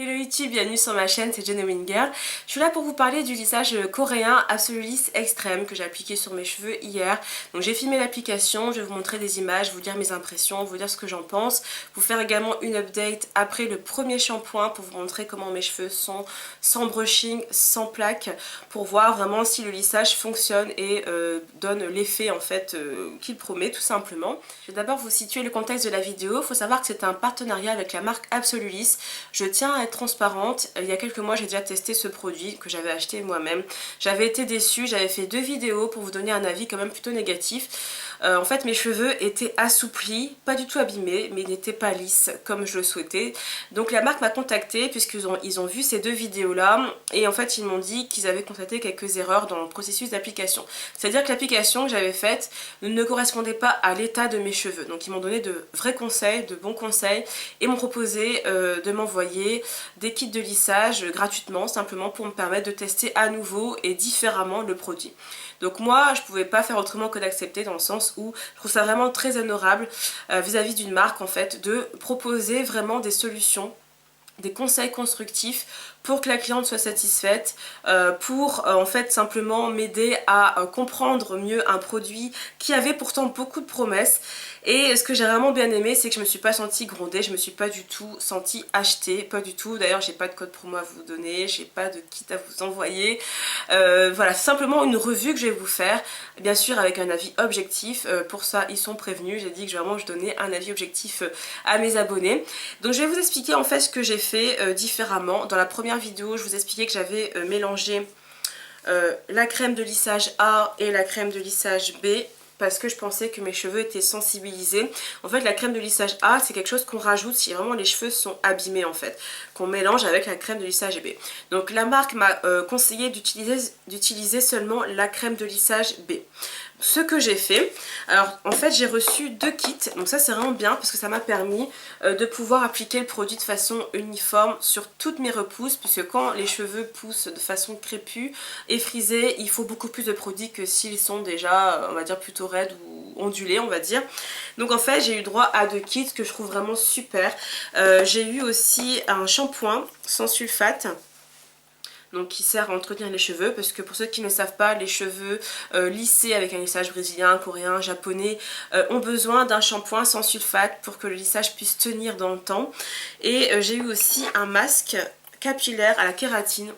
Hello YouTube, bienvenue sur ma chaîne, c'est Genuine Girl. Je suis là pour vous parler du lissage coréen Absolulis Extreme que j'ai appliqué sur mes cheveux hier. Donc j'ai filmé l'application, je vais vous montrer des images, vous dire mes impressions, vous dire ce que j'en pense. Vous faire également une update après le premier shampoing pour vous montrer comment mes cheveux sont sans brushing, sans plaque, pour voir vraiment si le lissage fonctionne et donne l'effet en fait qu'il promet tout simplement. Je vais d'abord vous situer le contexte de la vidéo. Il faut savoir que c'est un partenariat avec la marque Absolulis. Je tiens à être transparente, il y a quelques mois j'ai déjà testé ce produit que j'avais acheté moi-même. J'avais été déçue, j'avais fait 2 vidéos pour vous donner un avis quand même plutôt négatif. En fait mes cheveux étaient assouplis, pas du tout abîmés, mais ils n'étaient pas lisses comme je le souhaitais. Donc la marque m'a contactée puisqu'ils ont vu ces 2 vidéos là et en fait ils m'ont dit qu'ils avaient constaté quelques erreurs dans le processus d'application. C'est-à-dire que l'application que j'avais faite ne correspondait pas à l'état de mes cheveux. Donc ils m'ont donné de vrais conseils, de bons conseils et m'ont proposé de m'envoyer des kits de lissage gratuitement, simplement pour me permettre de tester à nouveau et différemment le produit. Donc moi je pouvais pas faire autrement que d'accepter, dans le sens où je trouve ça vraiment très honorable vis-à-vis d'une marque en fait de proposer vraiment des solutions, des conseils constructifs pour que la cliente soit satisfaite, pour en fait simplement m'aider à comprendre mieux un produit qui avait pourtant beaucoup de promesses. Et ce que j'ai vraiment bien aimé, c'est que je me suis pas sentie grondée, je me suis pas du tout sentie achetée, pas du tout. D'ailleurs j'ai pas de code promo à vous donner, j'ai pas de kit à vous envoyer. Voilà, c'est simplement une revue que je vais vous faire, bien sûr avec un avis objectif. Pour ça ils sont prévenus, j'ai dit que vraiment je donnais un avis objectif à mes abonnés. Donc je vais vous expliquer en fait ce que j'ai fait différemment. Dans la première vidéo je vous expliquais que j'avais mélangé la crème de lissage A et la crème de lissage B parce que je pensais que mes cheveux étaient sensibilisés. En fait la crème de lissage A c'est quelque chose qu'on rajoute si vraiment les cheveux sont abîmés en fait, qu'on mélange avec la crème de lissage B. Donc la marque m'a conseillé d'utiliser seulement la crème de lissage B. Ce que j'ai fait, alors en fait j'ai reçu 2 kits, donc ça c'est vraiment bien parce que ça m'a permis de pouvoir appliquer le produit de façon uniforme sur toutes mes repousses, puisque quand les cheveux poussent de façon crépue et frisée, il faut beaucoup plus de produits que s'ils sont déjà on va dire plutôt raides ou ondulés on va dire. Donc en fait j'ai eu droit à 2 kits que je trouve vraiment super. J'ai eu aussi un shampoing sans sulfate, donc qui sert à entretenir les cheveux, parce que pour ceux qui ne savent pas, les cheveux lissés avec un lissage brésilien, coréen, japonais ont besoin d'un shampoing sans sulfate pour que le lissage puisse tenir dans le temps. Et j'ai eu aussi un masque capillaire à la kératine,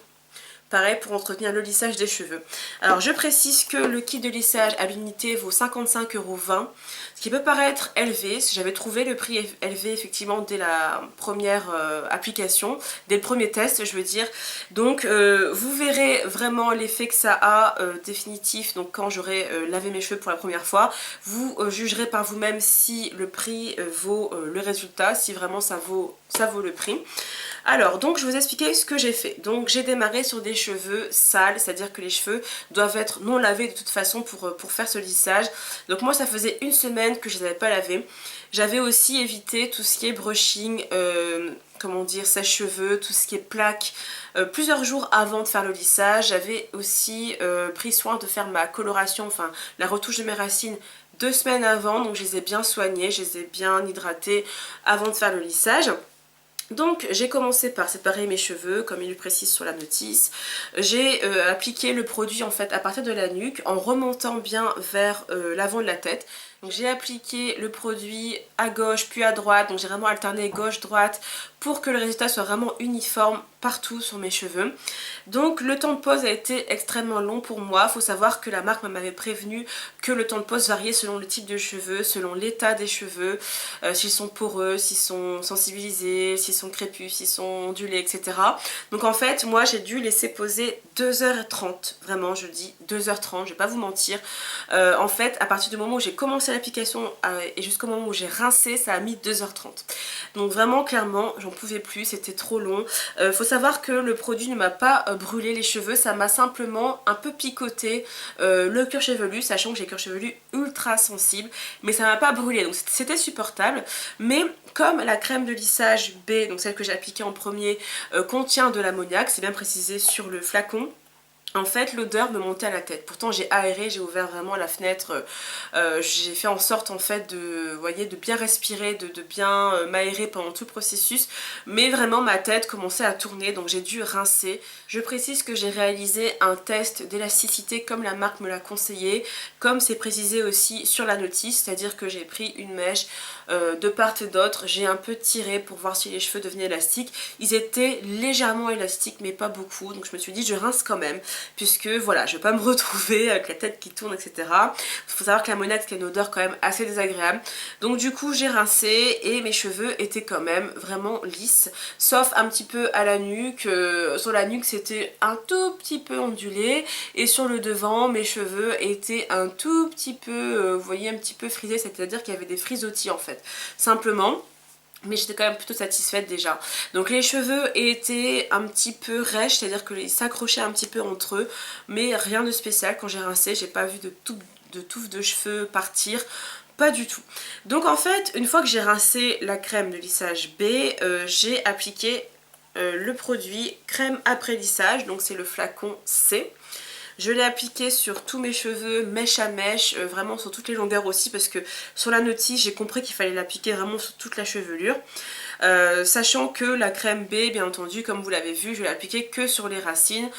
pareil pour entretenir le lissage des cheveux. Alors je précise que le kit de lissage à l'unité vaut 55,20 €, ce qui peut paraître élevé. J'avais trouvé le prix élevé effectivement dès la première application, dès le premier test je veux dire. Donc vous verrez vraiment l'effet que ça a définitif, donc quand j'aurai lavé mes cheveux pour la première fois. Vous jugerez par vous-même si le prix vaut le résultat, si vraiment ça vaut le prix. Alors donc je vais vous expliquer ce que j'ai fait. Donc j'ai démarré sur des cheveux sales, c'est-à-dire que les cheveux doivent être non lavés de toute façon pour faire ce lissage. Donc moi ça faisait 1 semaine que je ne les avais pas lavés. J'avais aussi évité tout ce qui est brushing, comment dire, sèche-cheveux, tout ce qui est plaques, plusieurs jours avant de faire le lissage. J'avais aussi pris soin de faire ma coloration, enfin la retouche de mes racines 2 semaines avant. Donc je les ai bien soignées, je les ai bien hydratées avant de faire le lissage. Donc j'ai commencé par séparer mes cheveux comme il le précise sur la notice. J'ai appliqué le produit en fait à partir de la nuque en remontant bien vers l'avant de la tête. Donc j'ai appliqué le produit à gauche puis à droite, donc j'ai vraiment alterné gauche-droite pour que le résultat soit vraiment uniforme partout sur mes cheveux. Donc le temps de pose a été extrêmement long pour moi. Il faut savoir que la marque m'avait prévenu que le temps de pose variait selon le type de cheveux, selon l'état des cheveux, s'ils sont poreux, s'ils sont sensibilisés, s'ils sont crépus, s'ils sont ondulés, etc. Donc en fait moi j'ai dû laisser poser 2h30, vraiment je dis 2h30, je vais pas vous mentir. En fait à partir du moment où j'ai commencé l'application et jusqu'au moment où j'ai rincé, ça a mis 2h30. Donc vraiment clairement j'en pouvais plus, c'était trop long. Faut savoir que le produit ne m'a pas brûlé les cheveux, ça m'a simplement un peu picoté le cuir chevelu, sachant que j'ai le cuir chevelu ultra sensible, mais ça m'a pas brûlé, donc c'était supportable. Mais comme la crème de lissage B, donc celle que j'ai appliquée en premier, contient de l'ammoniac, c'est bien précisé sur le flacon, En fait, l'odeur me montait à la tête. Pourtant, j'ai aéré, j'ai ouvert vraiment la fenêtre. J'ai fait en sorte, en fait, de, vous voyez, de bien respirer, de bien m'aérer pendant tout le processus. Mais vraiment, ma tête commençait à tourner, donc j'ai dû rincer. Je précise que j'ai réalisé un test d'élasticité comme la marque me l'a conseillé, comme c'est précisé aussi sur la notice, c'est-à-dire que j'ai pris une mèche de part et d'autre. J'ai un peu tiré pour voir si les cheveux devenaient élastiques. Ils étaient légèrement élastiques, mais pas beaucoup. Donc je me suis dit, je rince quand même, puisque voilà, je vais pas me retrouver avec la tête qui tourne, etc. Il faut savoir que la monette a une odeur quand même assez désagréable. Donc du coup j'ai rincé et mes cheveux étaient quand même vraiment lisses, sauf un petit peu à la nuque. Sur la nuque c'était un tout petit peu ondulé, et sur le devant mes cheveux étaient un tout petit peu, vous voyez, un petit peu frisés, c'est-à-dire qu'il y avait des frisottis en fait, simplement. Mais j'étais quand même plutôt satisfaite déjà. Donc les cheveux étaient un petit peu rêches, c'est-à-dire qu'ils s'accrochaient un petit peu entre eux, mais rien de spécial. Quand j'ai rincé, j'ai pas vu de touffes de cheveux partir, pas du tout. Donc en fait, une fois que j'ai rincé la crème de lissage B, j'ai appliqué le produit crème après lissage, donc c'est le flacon C. Je l'ai appliqué sur tous mes cheveux, mèche à mèche, vraiment sur toutes les longueurs aussi, parce que sur la notice j'ai compris qu'il fallait l'appliquer vraiment sur toute la chevelure. Sachant que la crème B, bien entendu, comme vous l'avez vu, je vais l'appliquer que sur les racines.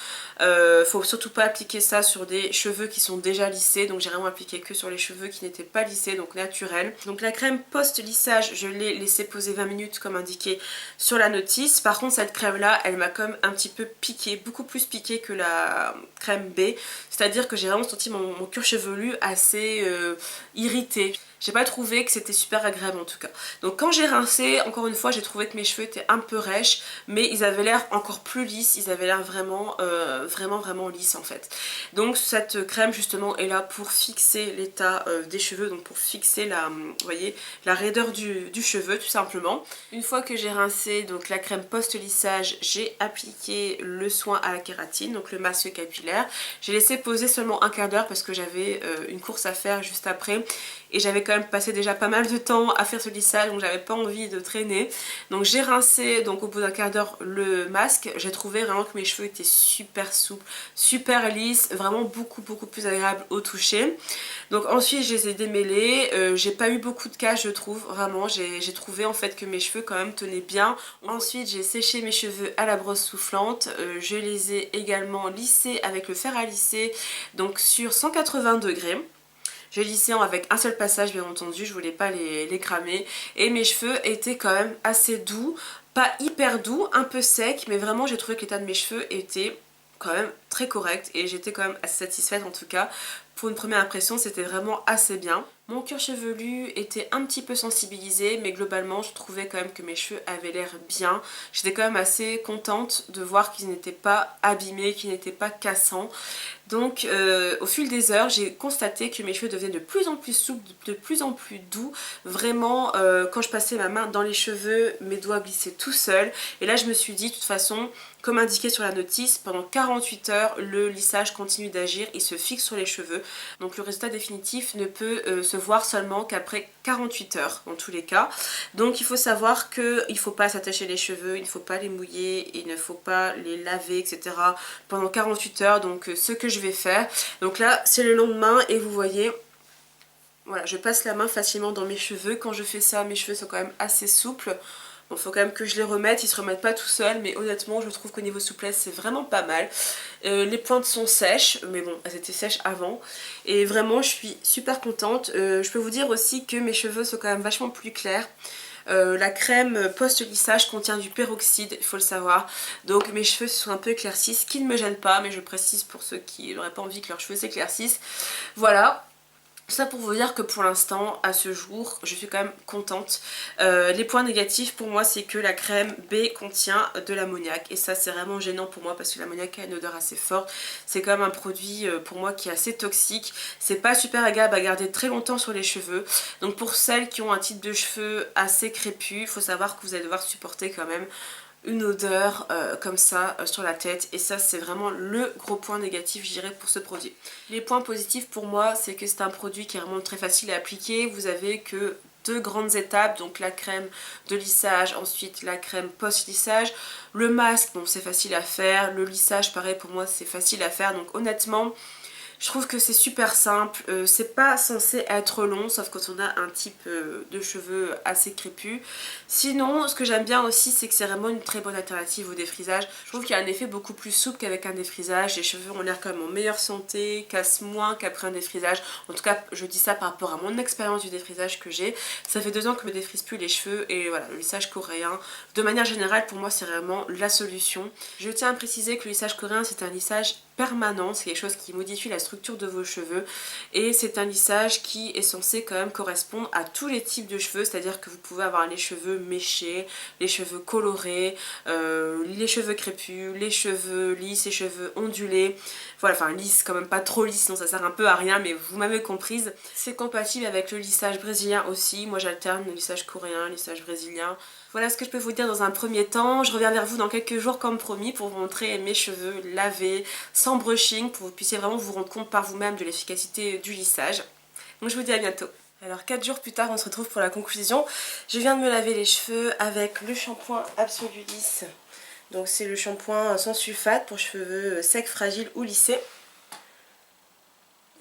Faut surtout pas appliquer ça sur des cheveux qui sont déjà lissés, donc j'ai vraiment appliqué que sur les cheveux qui n'étaient pas lissés, donc naturels. Donc la crème post-lissage, je l'ai laissée poser 20 minutes comme indiqué sur la notice. Par contre cette crème là, elle m'a comme un petit peu piqué, beaucoup plus piqué que la crème B, c'est-à-dire que j'ai vraiment senti mon cuir chevelu assez irrité. J'ai pas trouvé que c'était super agréable en tout cas. Donc quand j'ai rincé, encore une fois, j'ai trouvé que mes cheveux étaient un peu rêches, mais ils avaient l'air encore plus lisses, ils avaient l'air vraiment, vraiment lisses en fait. Donc cette crème justement est là pour fixer l'état des cheveux, donc pour fixer la, vous voyez, la raideur du cheveu tout simplement. Une fois que j'ai rincé donc la crème post-lissage, j'ai appliqué le soin à la kératine, donc le masque capillaire. J'ai laissé poser seulement un quart d'heure parce que j'avais une course à faire juste après. Et j'avais quand même passé déjà pas mal de temps à faire ce lissage, donc j'avais pas envie de traîner. Donc j'ai rincé donc au bout d'un quart d'heure le masque. J'ai trouvé vraiment que mes cheveux étaient super souples, super lisses, vraiment beaucoup plus agréables au toucher. Donc ensuite je les ai démêlés, j'ai pas eu beaucoup de cas je trouve, vraiment j'ai trouvé en fait que mes cheveux quand même tenaient bien. Ensuite j'ai séché mes cheveux à la brosse soufflante, je les ai également lissés avec le fer à lisser, donc sur 180 degrés. J'ai lissé avec un seul passage bien entendu, je voulais pas les cramer. Et mes cheveux étaient quand même assez doux, pas hyper doux, un peu sec, mais vraiment j'ai trouvé que l'état de mes cheveux était quand même très correct et j'étais quand même assez satisfaite en tout cas. Pour une première impression, c'était vraiment assez bien. Mon cuir chevelu était un petit peu sensibilisé, mais globalement je trouvais quand même que mes cheveux avaient l'air bien. J'étais quand même assez contente de voir qu'ils n'étaient pas abîmés, qu'ils n'étaient pas cassants. Donc au fil des heures, j'ai constaté que mes cheveux devenaient de plus en plus souples, de plus en plus doux. Vraiment, quand je passais ma main dans les cheveux, mes doigts glissaient tout seuls. Et là je me suis dit, de toute façon, comme indiqué sur la notice, pendant 48 heures, le lissage continue d'agir, il se fixe sur les cheveux. Donc le résultat définitif ne peut se voir seulement qu'après 48 heures dans tous les cas. Donc il faut savoir qu'il ne faut pas s'attacher les cheveux, il ne faut pas les mouiller, il ne faut pas les laver, etc. pendant 48 heures. Donc ce que je vais faire, donc là c'est le lendemain et vous voyez, voilà, je passe la main facilement dans mes cheveux. Quand je fais ça, mes cheveux sont quand même assez souples. Bon, faut quand même que je les remette, ils se remettent pas tout seuls, mais honnêtement je trouve qu'au niveau souplesse c'est vraiment pas mal. Les pointes sont sèches, mais bon elles étaient sèches avant, et vraiment je suis super contente. Je peux vous dire aussi que mes cheveux sont quand même vachement plus clairs. La crème post-lissage contient du peroxyde, il faut le savoir, donc mes cheveux se sont un peu éclaircis, ce qui ne me gêne pas, mais je précise pour ceux qui n'auraient pas envie que leurs cheveux s'éclaircissent. Voilà. Ça pour vous dire que pour l'instant, à ce jour, je suis quand même contente. Les points négatifs pour moi, c'est que la crème B contient de l'ammoniac. Et ça, c'est vraiment gênant pour moi parce que l'ammoniac a une odeur assez forte. C'est quand même un produit pour moi qui est assez toxique. C'est pas super agréable à garder très longtemps sur les cheveux. Donc pour celles qui ont un type de cheveux assez crépus, il faut savoir que vous allez devoir supporter quand même une odeur comme ça sur la tête, et ça c'est vraiment le gros point négatif je dirais pour ce produit. Les points positifs pour moi, c'est que c'est un produit qui est vraiment très facile à appliquer. Vous avez que deux grandes étapes, donc la crème de lissage, ensuite la crème post-lissage. Le masque, bon c'est facile à faire, le lissage pareil pour moi c'est facile à faire, donc honnêtement je trouve que c'est super simple, c'est pas censé être long sauf quand on a un type de cheveux assez crépus. Sinon ce que j'aime bien aussi c'est que c'est vraiment une très bonne alternative au défrisage. Je trouve qu'il y a un effet beaucoup plus souple qu'avec un défrisage, les cheveux ont l'air quand même en meilleure santé, cassent moins qu'après un défrisage. En tout cas je dis ça par rapport à mon expérience du défrisage que j'ai. Ça fait 2 ans que je me défrise plus les cheveux et voilà, le lissage coréen de manière générale pour moi c'est vraiment la solution. Je tiens à préciser que le lissage coréen c'est un lissage permanent, c'est quelque chose qui modifie la structure de vos cheveux et c'est un lissage qui est censé quand même correspondre à tous les types de cheveux, c'est à dire que vous pouvez avoir les cheveux méchés, les cheveux colorés, les cheveux crépus, les cheveux lisses, les cheveux ondulés, voilà, enfin lisses quand même pas trop lisses sinon ça sert un peu à rien mais vous m'avez comprise. C'est compatible avec le lissage brésilien aussi, moi j'alterne le lissage coréen, le lissage brésilien. Voilà ce que je peux vous dire dans un premier temps. Je reviens vers vous dans quelques jours comme promis pour vous montrer mes cheveux lavés, sans brushing, pour que vous puissiez vraiment vous rendre compte par vous-même de l'efficacité du lissage. Donc je vous dis à bientôt. Alors 4 jours plus tard on se retrouve pour la conclusion. Je viens de me laver les cheveux avec le shampoing Absolulis. Donc c'est le shampoing sans sulfate pour cheveux secs, fragiles ou lissés.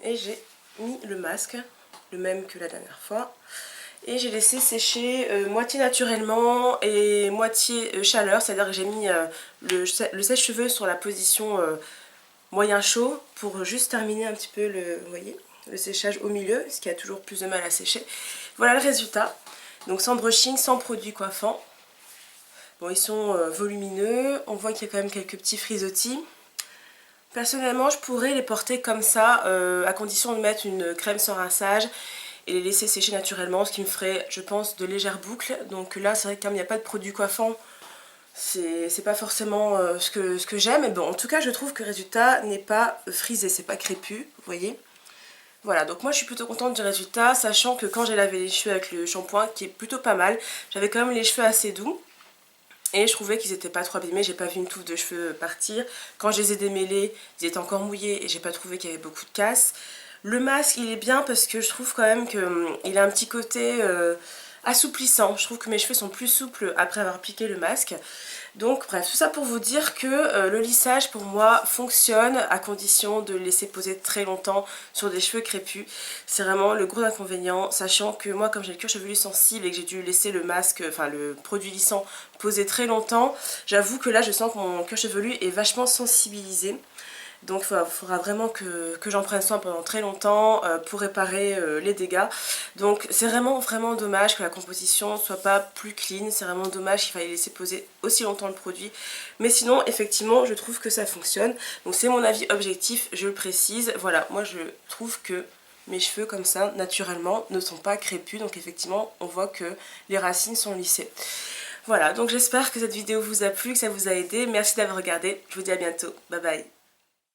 Et j'ai mis le masque, le même que la dernière fois. Et j'ai laissé sécher moitié naturellement et moitié chaleur, c'est à dire que j'ai mis le sèche-cheveux sur la position moyen chaud pour juste terminer un petit peu vous voyez, le séchage au milieu, ce qui a toujours plus de mal à sécher. Voilà le résultat, donc sans brushing, sans produit coiffant. Bon, ils sont volumineux, on voit qu'il y a quand même quelques petits frisottis. Personnellement je pourrais les porter comme ça à condition de mettre une crème sans rinçage et les laisser sécher naturellement, ce qui me ferait je pense de légères boucles. Donc là c'est vrai que comme il n'y a pas de produit coiffant, c'est pas forcément ce que j'aime, mais bon en tout cas je trouve que le résultat n'est pas frisé, c'est pas crépus, vous voyez. Voilà, donc moi je suis plutôt contente du résultat, sachant que quand j'ai lavé les cheveux avec le shampoing, qui est plutôt pas mal, j'avais quand même les cheveux assez doux. Et je trouvais qu'ils n'étaient pas trop abîmés, j'ai pas vu une touffe de cheveux partir. Quand je les ai démêlés, ils étaient encore mouillés et j'ai pas trouvé qu'il y avait beaucoup de casse. Le masque il est bien parce que je trouve quand même qu'il a un petit côté assouplissant. Je trouve que mes cheveux sont plus souples après avoir appliqué le masque. Donc bref, tout ça pour vous dire que le lissage pour moi fonctionne à condition de le laisser poser très longtemps sur des cheveux crépus. C'est vraiment le gros inconvénient, sachant que moi comme j'ai le cuir chevelu sensible et que j'ai dû laisser le masque, enfin le produit lissant poser très longtemps, j'avoue que là je sens que mon cuir chevelu est vachement sensibilisé. Donc il faudra vraiment que j'en prenne soin pendant très longtemps pour réparer les dégâts. Donc c'est vraiment dommage que la composition soit pas plus clean. C'est vraiment dommage qu'il faille laisser poser aussi longtemps le produit. Mais sinon effectivement je trouve que ça fonctionne. Donc c'est mon avis objectif, je le précise. Voilà, moi je trouve que mes cheveux comme ça naturellement ne sont pas crépus. Donc effectivement on voit que les racines sont lissées. Voilà, donc j'espère que cette vidéo vous a plu, que ça vous a aidé. Merci d'avoir regardé. Je vous dis à bientôt. Bye bye.